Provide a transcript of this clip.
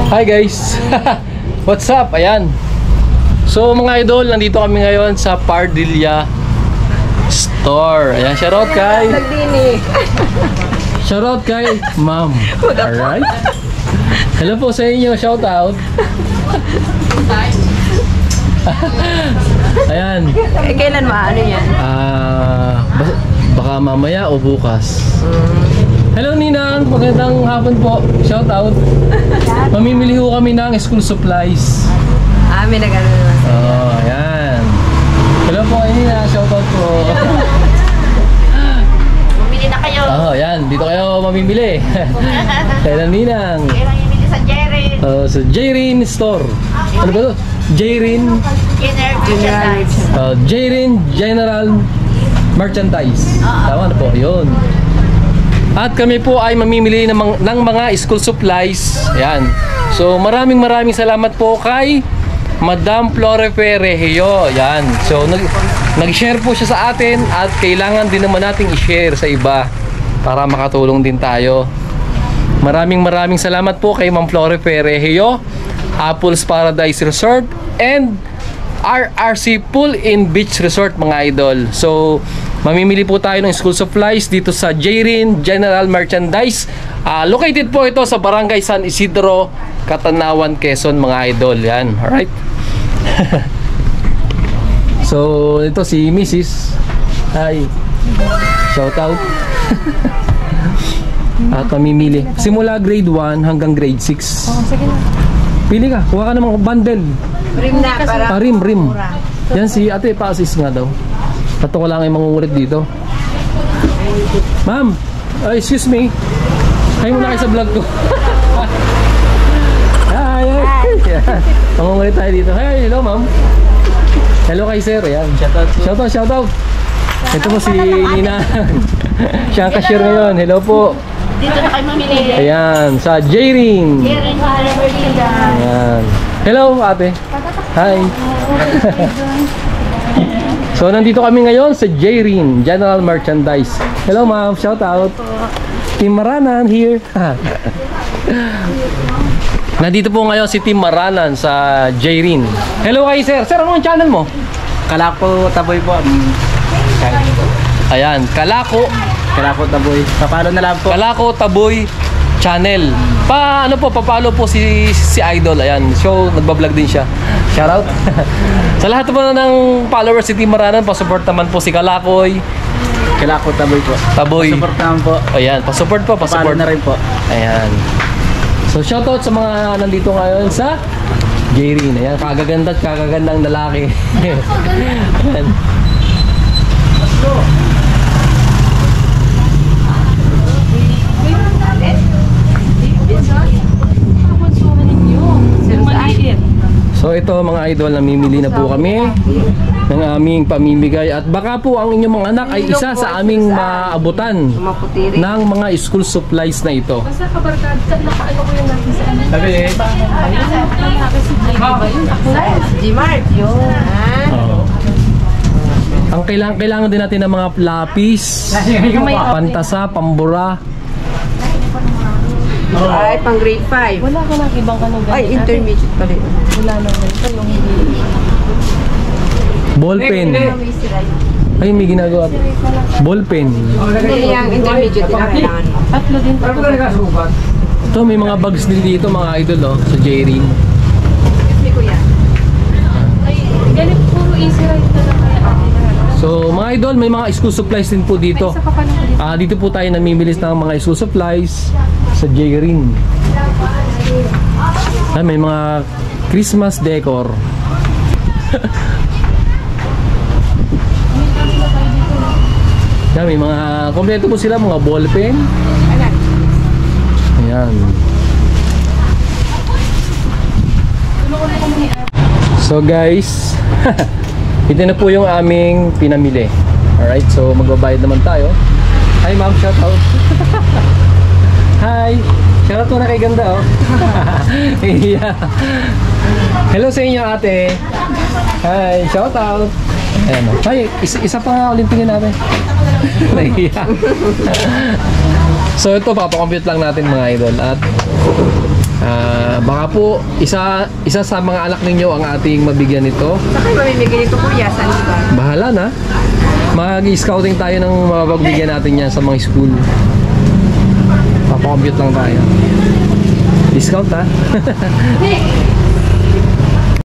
Hi guys! What's up? Ayan. So mga idol, nandito kami ngayon sa Pardilla Store. Ayan, shoutout kay shoutout kay Ma'am. Alright. Hello po sa inyo, shoutout. Ayan. Kailan maano yan? Baka mamaya o bukas. Hello Ninang, magandang hapon po. Shout out. Mamimili ho kami ng school supplies. May nag-ano naman. Oh, ayan. Hello po kay Nina, shout out po. Bumili na kayo. Oh, ayan, dito kayo mamimili. Hello Ninang. Kailan yung sa Jerry? Sa Jayrin Store. Ano ba to? Jayrin Jayrin General Merchandise. Tama na po, yun. At kami po ay mamimili ng mga school supplies. Ayan. So maraming salamat po kay Madam Flore Perejeo. Ayan. So nag-share po siya sa atin at kailangan din naman nating i-share sa iba para makatulong din tayo. Maraming salamat po kay Ma'am Flore Perejeo, Apples Paradise Resort and RRC Pool in Beach Resort mga idol. So mamimili po tayo ng school supplies dito sa Jayrin General Merchandise. Located po ito sa Barangay San Isidro, Catanawan, Quezon mga idol. Yan, alright. So ito si Mrs. Hi. Shout out. At mamimili simula grade 1 hanggang grade 6. Sige na. Pili ka, kuha ka ng mga bundle. Rim na para. Rim. Yan si ate, pa-assist nga daw. Tato ko lang ay mangungulit dito. Ma'am, excuse me. Hi muna kayo sa vlog ko. Hi. Mangungulit tayo dito. Hi, hello ma'am. Hello kay sir. Ayan. Shout out. Ito po si Nina. Siya ang cashier ngayon. Hello po. Dito na kayo mamili. Ayan, sa Jayrin. Ayan. Hello ate. Hi. So nandito kami ngayon sa Jayrin General Merchandise. Hello ma'am, shout out. Team Maranan here. Nandito po ngayon si Team Maranan sa Jayrin. Hello kay sir. Sir, ano ang channel mo? Kalako Taboy po. Ayan, Kalako Taboy. Papalo na lang po. Kalako Taboy channel. Papalo po si Idol. Ayan, so nagba-vlog din siya. Shout out. Sa lahat po ng followers si Team Maranan, pa-support naman po si Kalakoy. Kalako Taboy po. Taboy. Pa-support naman po. Ayan, pa-support po, pa-support Papalo na rin po. Ayan. So shout out sa mga nandito ngayon sa Jayrin. Ayan, kagaganda at kagagandang lalaki. Ayan. Let's go. So ito mga idol, namimili na po kami ng aming pamimigay at baka po ang inyong mga anak ay isa sa aming maabutan ng mga school supplies na ito. Basta kabarkad, nakaano ko yung natin sa ano. Sabi eh. G-Mart yun. Ang kailangan din natin ng mga lapis, pantasa, pambura. Ay, pang grade 5. Wala ka nang ibang ano ganyan. Ay, intermediate pa rin. Wala na ganito. Yung Ballpen. Ay, may ginagawa. Ballpen. Hindi yung intermediate na kailangan mo. tatlo din. Ito, may mga bags din dito mga idol sa Jayrin. Hindi ko yan. Ay, ganit puro easy ride na lang kaya. So mga idol, may mga school supplies din po dito. Dito po tayo namimilis ng mga school supplies sa Jayrin. May mga Christmas decor. May mga kompleto po sila, mga ballpen. Ayan. So guys, ito na po yung aming pinamili. Alright, so magbabayad naman tayo. Hi ma'am, shout out. Hi, shout out mo na kay ganda oh. Yeah. Hello sa inyo ate. Hi, shout out. Ayan o. Ay, isa pa nga ulit tingin natin. So ito, papakompute lang natin mga idol. At baka Baka po, isa sa mga anak ninyo ang ating mabigyan nito. Sa kayo mamimigay nito kuya, saan ba? Bahala na. Mag-scouting tayo ng mapagbigyan natin yan sa mga school. Papakompute lang tayo. Discount ha?